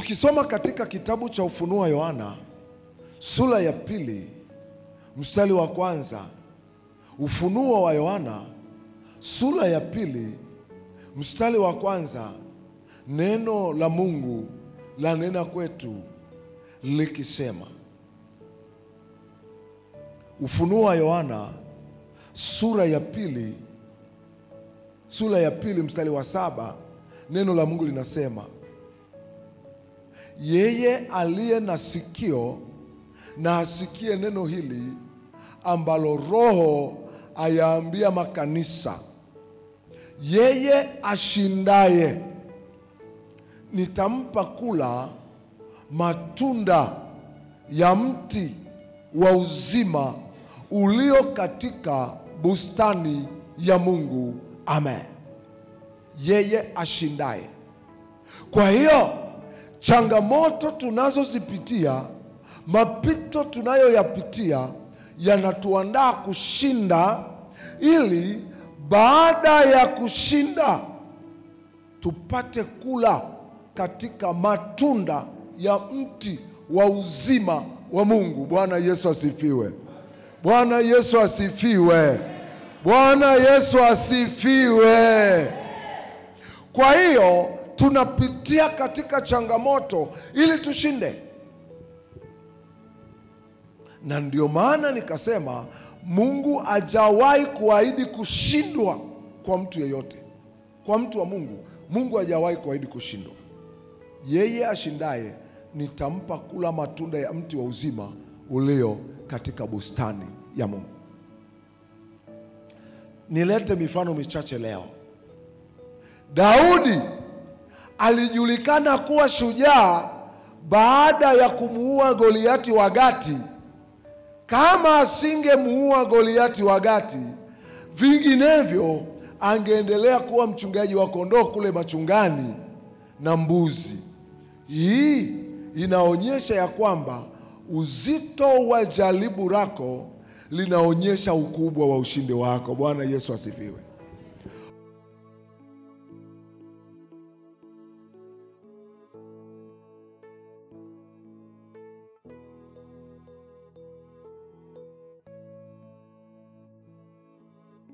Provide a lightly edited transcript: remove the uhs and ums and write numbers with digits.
Tukisoma katika kitabu cha Ufunuo wa Yohana sura ya 2 mstari wa 1. Ufunuo wa Yohana sura ya 2 mstari wa 1, neno la Mungu lanena kwetu likisema, Ufunuo wa Yohana sura ya 2 mstari wa 7, neno la Mungu linasema, yeye aliye na sikio na asikie neno hili ambalo Roho ayaambia makanisa. Yeye ashindaye nitampa kula matunda ya mti wa uzima ulio katika bustani ya Mungu. Amen. Yeye ashindaye. Kwa hiyo changamoto tunazozipitia, mapito tunayoyapitia yanatuandaa kushinda, ili baada ya kushinda tupate kula katika matunda ya mti wa uzima wa Mungu. Bwana Yesu asifiwe. Bwana Yesu asifiwe. Bwana Yesu asifiwe. Kwa hiyo tunapitia katika changamoto ili tushinde. Na ndio maana nikasema Mungu hajawahi kuahidi kushindwa kwa mtu yeyote. Kwa mtu wa Mungu, Mungu hajawahi kuahidi kushindwa. Yeye ashindaye nitampa kula matunda ya mti wa uzima ulio katika bustani ya Mungu. Nilete mifano michache leo. Daudi alijulikana kuwa shujaa baada ya kumuua Goliati wa Gati. Kama asingemuua Goliati wa Gati, vinginevyo angeendelea kuwa mchungaji wa kondoo kule machungani na mbuzi. Hii inaonyesha ya kwamba uzito wa jaribu lako linaonyesha ukubwa wa ushindi wako. Bwana Yesu asifiwe.